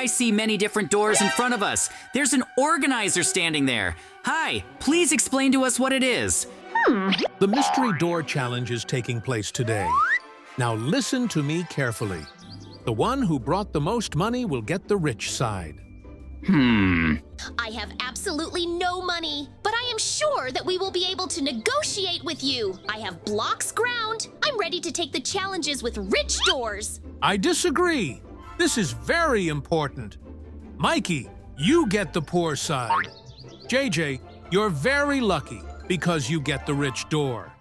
I see many different doors in front of us. There's an organizer standing there. Hi, please explain to us what it is. The mystery door challenge is taking place today. Now listen to me carefully. The one who brought the most money will get the rich side. I have absolutely no money, but I am sure that we will be able to negotiate with you. I have blocks ground. I'm ready to take the challenges with rich doors. I disagree. This is very important. Mikey, you get the poor side. JJ, you're very lucky because you get the rich door.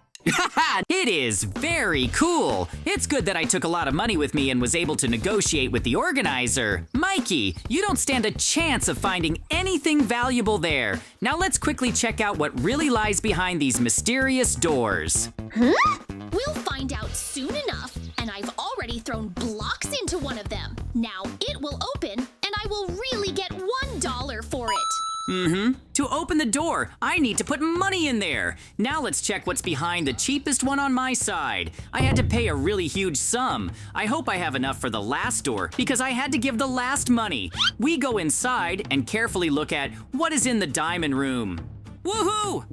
It is very cool. It's good that I took a lot of money with me and was able to negotiate with the organizer. Mikey, you don't stand a chance of finding anything valuable there. Now let's quickly check out what really lies behind these mysterious doors. We'll find out soon enough, and I've already thrown blocks into one of them. Now it will open, and I will really get $1 for it. To open the door, I need to put money in there. Now let's check what's behind the cheapest one on my side. I had to pay a really huge sum. I hope I have enough for the last door because I had to give the last money. We go inside and carefully look at what is in the diamond room. Woohoo!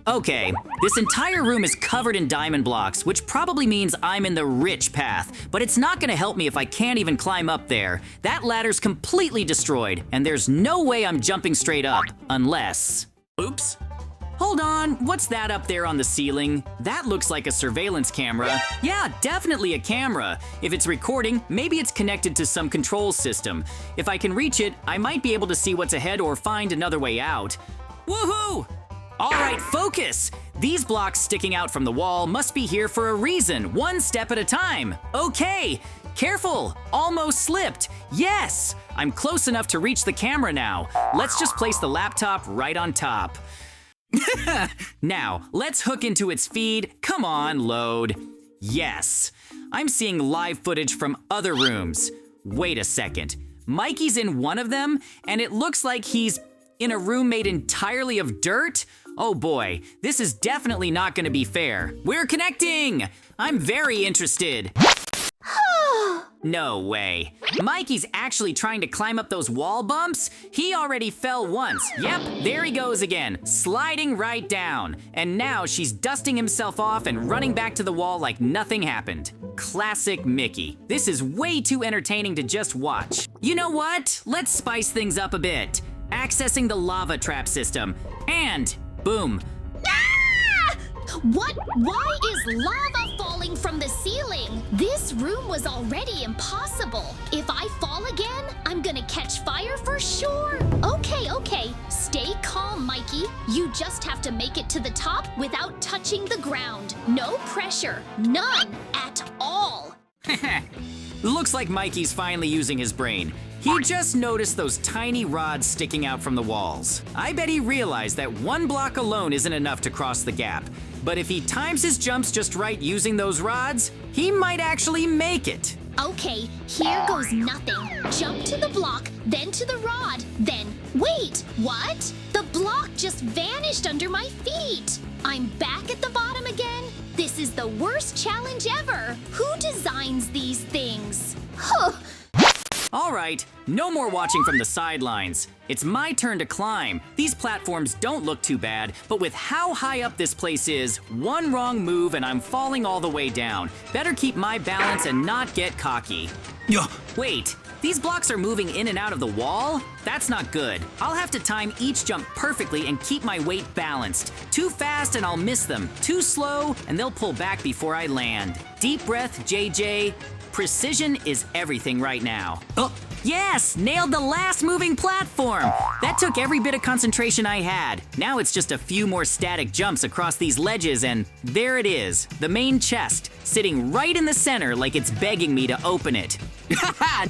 Okay, this entire room is covered in diamond blocks, which probably means I'm in the rich path, but it's not gonna help me if I can't even climb up there. That ladder's completely destroyed, and there's no way I'm jumping straight up, unless… Oops. Hold on, what's that up there on the ceiling? That looks like a surveillance camera. Yeah, definitely a camera. If it's recording, maybe it's connected to some control system. If I can reach it, I might be able to see what's ahead or find another way out. Woohoo! All right, focus! These blocks sticking out from the wall must be here for a reason, one step at a time. Okay, careful, almost slipped. Yes, I'm close enough to reach the camera now. Let's just place the laptop right on top. Now, let's hook into its feed. Come on, load. Yes, I'm seeing live footage from other rooms. Wait a second, Mikey's in one of them, and it looks like he's in a room made entirely of dirt? Oh boy, this is definitely not gonna be fair. We're connecting! I'm very interested. No way. Mikey's actually trying to climb up those wall bumps? He already fell once. Yep, there he goes again, sliding right down. And now she's dusting himself off and running back to the wall like nothing happened. Classic Mickey. This is way too entertaining to just watch. You know what? Let's spice things up a bit. Accessing the lava trap system. And boom. Ah! What? Why is lava falling from the ceiling? This room was already impossible. If I fall again, I'm gonna catch fire for sure. Okay. Stay calm, Mikey. You just have to make it to the top without touching the ground. No pressure. None at all. Looks like Mikey's finally using his brain. He just noticed those tiny rods sticking out from the walls. I bet he realized that one block alone isn't enough to cross the gap. But if he times his jumps just right using those rods, he might actually make it. Okay, here goes nothing. Jump to the block, then to the rod, then… Wait, what? The block just vanished under my feet. I'm back at the bottom again? This is the worst challenge ever. Who designs these things? Huh. All right, no more watching from the sidelines. It's my turn to climb. These platforms don't look too bad, but with how high up this place is, one wrong move and I'm falling all the way down. Better keep my balance and not get cocky. Wait, these blocks are moving in and out of the wall? That's not good. I'll have to time each jump perfectly and keep my weight balanced. Too fast and I'll miss them. Too slow and they'll pull back before I land. Deep breath, JJ. Precision is everything right now. Oh, yes! Nailed the last moving platform! That took every bit of concentration I had. Now it's just a few more static jumps across these ledges and there it is, the main chest, sitting right in the center like it's begging me to open it.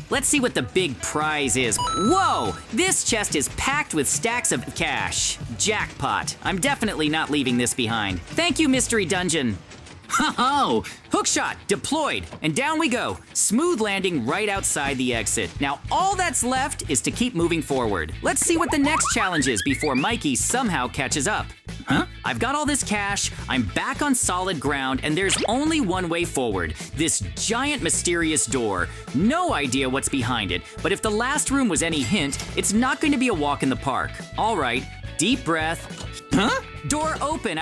Let's see what the big prize is. Whoa! This chest is packed with stacks of cash. Jackpot. I'm definitely not leaving this behind. Thank you, Mystery Dungeon. Ho-ho! Hookshot deployed, and down we go. Smooth landing right outside the exit. Now all that's left is to keep moving forward. Let's see what the next challenge is before Mikey somehow catches up. Huh? I've got all this cash, I'm back on solid ground, and there's only one way forward. This giant mysterious door. No idea what's behind it, but if the last room was any hint, it's not going to be a walk in the park. All right, deep breath. Huh? Door open.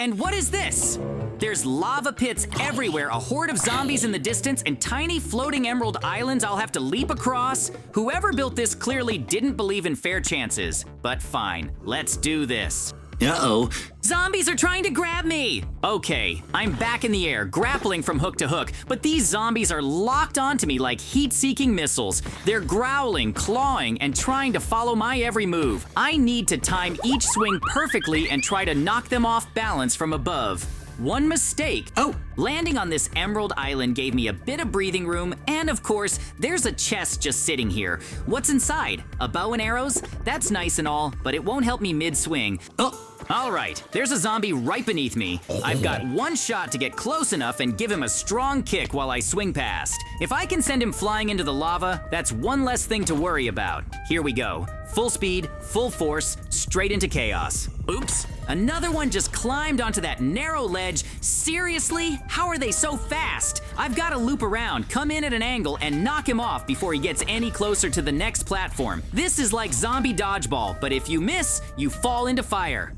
And what is this? There's lava pits everywhere, a horde of zombies in the distance, and tiny floating emerald islands I'll have to leap across. Whoever built this clearly didn't believe in fair chances. But fine, let's do this. Uh-oh. Zombies are trying to grab me! Okay, I'm back in the air, grappling from hook to hook, but these zombies are locked onto me like heat-seeking missiles. They're growling, clawing, and trying to follow my every move. I need to time each swing perfectly and try to knock them off balance from above. One mistake. Oh, landing on this emerald island gave me a bit of breathing room, and of course, there's a chest just sitting here. What's inside? A bow and arrows? That's nice and all, but it won't help me mid-swing. Oh, all right, there's a zombie right beneath me. I've got one shot to get close enough and give him a strong kick while I swing past. If I can send him flying into the lava, that's one less thing to worry about. Here we go. Full speed, full force, straight into chaos. Oops, another one just climbed onto that narrow ledge. Seriously? How are they so fast? I've got to loop around, come in at an angle, and knock him off before he gets any closer to the next platform. This is like zombie dodgeball, but if you miss, you fall into fire.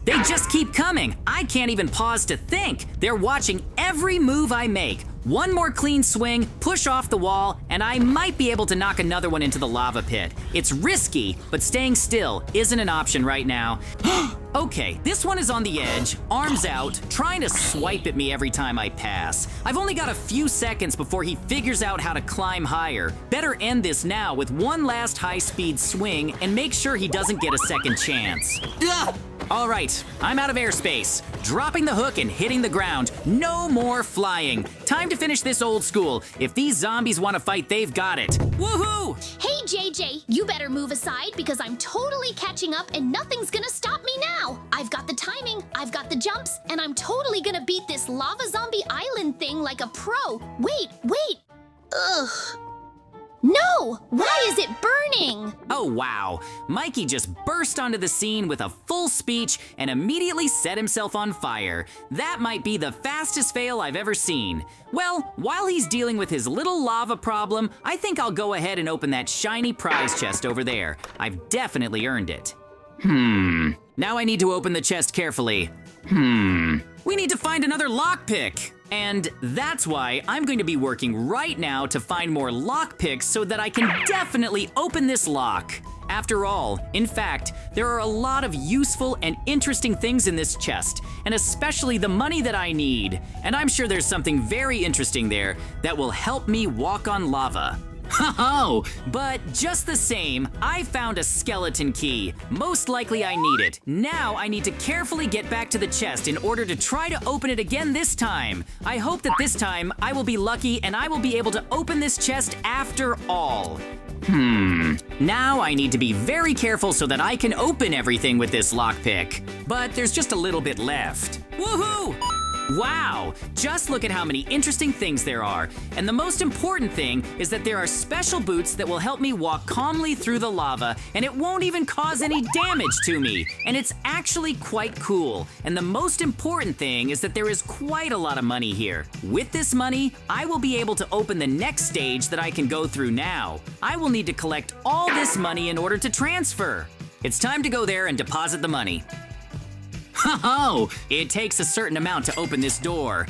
They just keep coming. I can't even pause to think. They're watching every move I make. One more clean swing, push off the wall, and I might be able to knock another one into the lava pit. It's risky, but staying still isn't an option right now. Okay, this one is on the edge, arms out, trying to swipe at me every time I pass. I've only got a few seconds before he figures out how to climb higher. Better end this now with one last high-speed swing and make sure he doesn't get a second chance. All right, I'm out of airspace. Dropping the hook and hitting the ground. No more flying. Time to finish this old school. If these zombies want to fight, they've got it. Woohoo! Hey, JJ, you better move aside because I'm totally catching up and nothing's gonna stop me now. I've got the timing, I've got the jumps, and I'm totally gonna beat this lava zombie island thing like a pro. Wait. Ugh. No! Why is it burning? Oh wow, Mikey just burst onto the scene with a full speech and immediately set himself on fire. That might be the fastest fail I've ever seen. Well, while he's dealing with his little lava problem, I think I'll go ahead and open that shiny prize chest over there. I've definitely earned it. Now I need to open the chest carefully. We need to find another lockpick. And that's why I'm going to be working right now to find more lockpicks so that I can definitely open this lock. After all, in fact, there are a lot of useful and interesting things in this chest, and especially the money that I need. And I'm sure there's something very interesting there that will help me walk on lava. Ho-ho! But just the same, I found a skeleton key. Most likely I need it. Now I need to carefully get back to the chest in order to try to open it again this time. I hope that this time I will be lucky and I will be able to open this chest after all. Now I need to be very careful so that I can open everything with this lockpick. But there's just a little bit left. Woohoo! Wow, just look at how many interesting things there are. And the most important thing is that there are special boots that will help me walk calmly through the lava, and it won't even cause any damage to me. And it's actually quite cool. And the most important thing is that there is quite a lot of money here. With this money, I will be able to open the next stage that I can go through now. I will need to collect all this money in order to transfer. It's time to go there and deposit the money. Ho-ho! It takes a certain amount to open this door.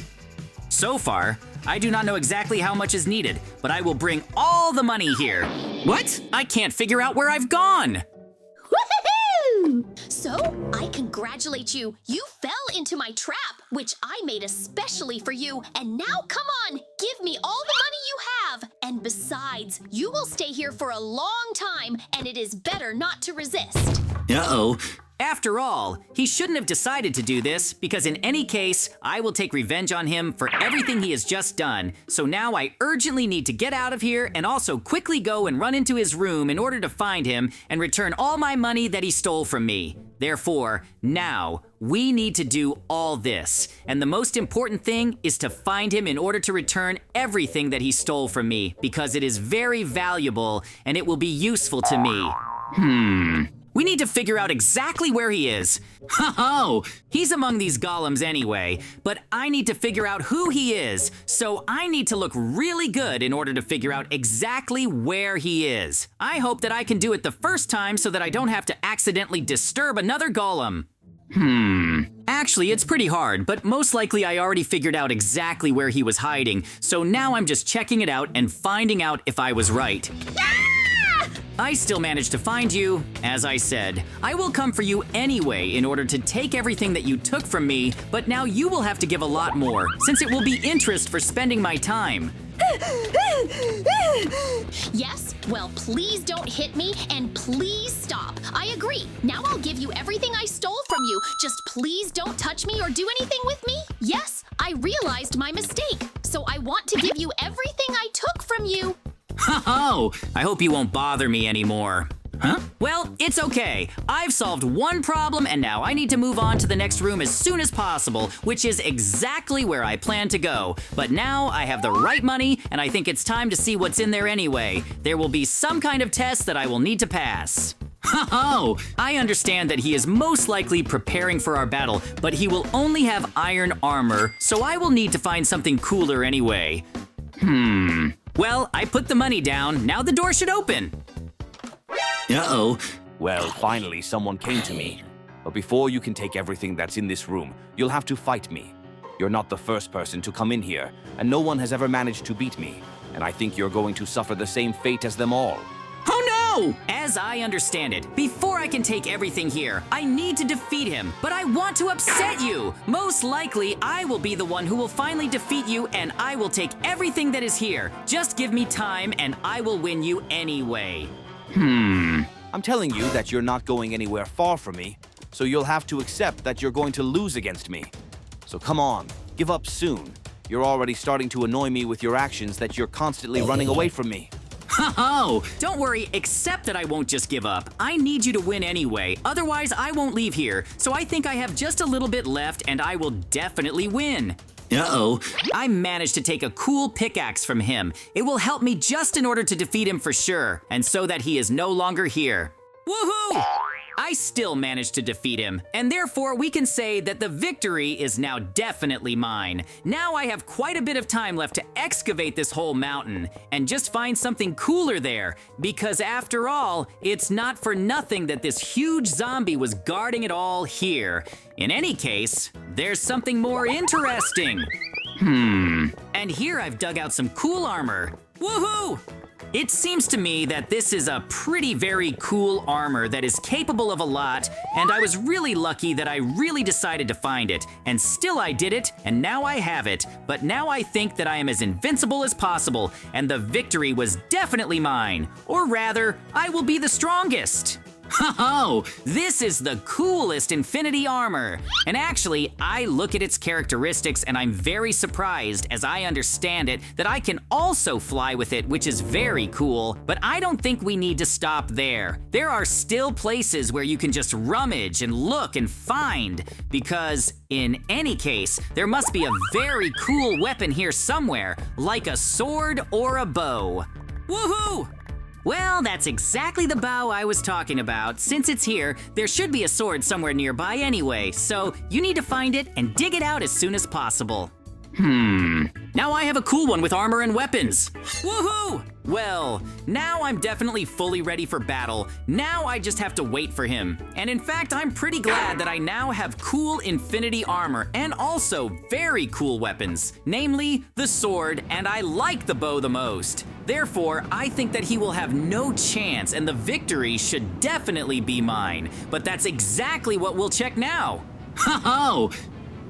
So far, I do not know exactly how much is needed, but I will bring all the money here. What? I can't figure out where I've gone. Woohoo! So, I congratulate you. You fell into my trap, which I made especially for you. And now, come on, give me all the money you have. And besides, you will stay here for a long time, and it is better not to resist. Uh-oh. After all, he shouldn't have decided to do this, because in any case, I will take revenge on him for everything he has just done. So now I urgently need to get out of here and also quickly go and run into his room in order to find him and return all my money that he stole from me. Therefore, now, we need to do all this. And the most important thing is to find him in order to return everything that he stole from me, because it is very valuable and it will be useful to me. We need to figure out exactly where he is. Ho-ho! He's among these golems anyway, but I need to figure out who he is, so I need to look really good in order to figure out exactly where he is. I hope that I can do it the first time so that I don't have to accidentally disturb another golem. Actually, it's pretty hard, but most likely I already figured out exactly where he was hiding, so now I'm just checking it out and finding out if I was right. I still managed to find you. As I said, I will come for you anyway in order to take everything that you took from me, but now you will have to give a lot more, since it will be interest for spending my time. Yes? Well, please don't hit me, and please stop. I agree. Now I'll give you everything I stole from you. Just please don't touch me or do anything with me. Yes, I realized my mistake, so I want to give you everything I took from you. Ho-ho! I hope you won't bother me anymore. Huh? Well, it's okay. I've solved one problem and now I need to move on to the next room as soon as possible, which is exactly where I plan to go. But now I have the right money and I think it's time to see what's in there anyway. There will be some kind of test that I will need to pass. Ho-ho! I understand that he is most likely preparing for our battle, but he will only have iron armor, so I will need to find something cooler anyway. Well, I put the money down. Now the door should open. Uh-oh. Well, finally someone came to me. But before you can take everything that's in this room, you'll have to fight me. You're not the first person to come in here, and no one has ever managed to beat me. And I think you're going to suffer the same fate as them all. Oh no! As I understand it, before I can take everything here, I need to defeat him, but I want to upset you! Most likely, I will be the one who will finally defeat you and I will take everything that is here. Just give me time and I will win you anyway. I'm telling you that you're not going anywhere far from me, so you'll have to accept that you're going to lose against me. So come on, give up soon. You're already starting to annoy me with your actions that you're constantly running away from me. Oh, don't worry, except that I won't just give up. I need you to win anyway, otherwise I won't leave here. So I think I have just a little bit left and I will definitely win. Uh-oh. I managed to take a cool pickaxe from him. It will help me just in order to defeat him for sure, and so that he is no longer here. Woohoo! I still managed to defeat him, and therefore we can say that the victory is now definitely mine. Now I have quite a bit of time left to excavate this whole mountain and just find something cooler there, because after all, it's not for nothing that this huge zombie was guarding it all here. In any case, there's something more interesting. And here I've dug out some cool armor. Woohoo! It seems to me that this is a very cool armor that is capable of a lot, and I was really lucky that I really decided to find it, and still I did it, and now I have it, but now I think that I am as invincible as possible, and the victory was definitely mine, or rather, I will be the strongest. Ho-ho! This is the coolest infinity armor! And actually, I look at its characteristics and I'm very surprised, as I understand it, that I can also fly with it, which is very cool, but I don't think we need to stop there. There are still places where you can just rummage and look and find, because in any case, there must be a very cool weapon here somewhere, like a sword or a bow. Woohoo! Well, that's exactly the bow I was talking about. Since it's here, there should be a sword somewhere nearby anyway, so you need to find it and dig it out as soon as possible. Now I have a cool one with armor and weapons. Woohoo! Well, now I'm definitely fully ready for battle. Now I just have to wait for him. And in fact, I'm pretty glad that I now have cool infinity armor and also very cool weapons, namely the sword, and I like the bow the most. Therefore, I think that he will have no chance and the victory should definitely be mine. But that's exactly what we'll check now. Ho-ho!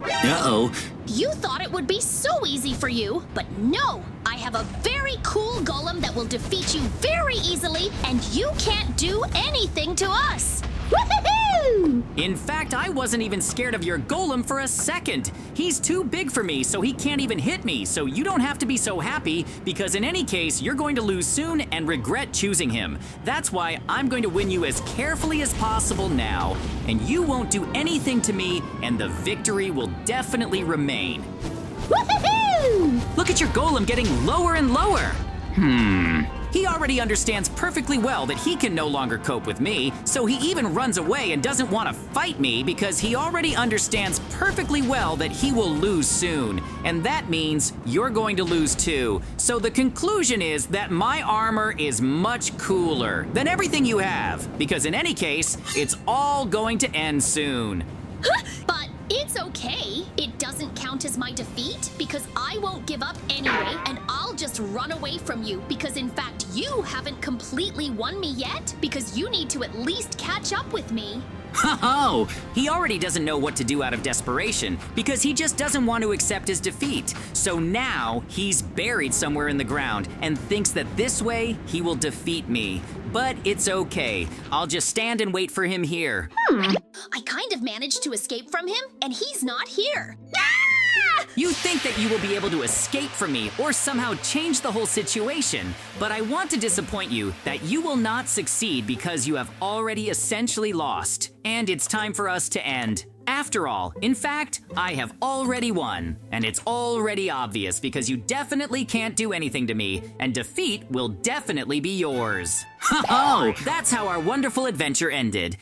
Uh-oh. You thought it would be so easy for you, but no! I have a very cool golem that will defeat you very easily, and you can't do anything to us! Woohoo! In fact, I wasn't even scared of your golem for a second. He's too big for me, so he can't even hit me, so you don't have to be so happy, because in any case, you're going to lose soon and regret choosing him. That's why I'm going to win you as carefully as possible now, and you won't do anything to me, and the victory will definitely remain. Woohoo! Look at your golem getting lower and lower. He already understands perfectly well that he can no longer cope with me, so he even runs away and doesn't want to fight me because he already understands perfectly well that he will lose soon. And that means you're going to lose too. So the conclusion is that my armor is much cooler than everything you have, because in any case, it's all going to end soon. But it's okay. It doesn't count as my defeat because I won't give up anyway, and I'll just run away from you because in fact you haven't completely won me yet because you need to at least catch up with me. Oh, he already doesn't know what to do out of desperation because he just doesn't want to accept his defeat. So now he's buried somewhere in the ground and thinks that this way he will defeat me. But it's okay. I'll just stand and wait for him here. I kind of managed to escape from him, and he's not here. You think that you will be able to escape from me or somehow change the whole situation, but I want to disappoint you that you will not succeed because you have already essentially lost, and it's time for us to end. After all, in fact, I have already won, and it's already obvious because you definitely can't do anything to me, and defeat will definitely be yours. Ho-ho! That's how our wonderful adventure ended.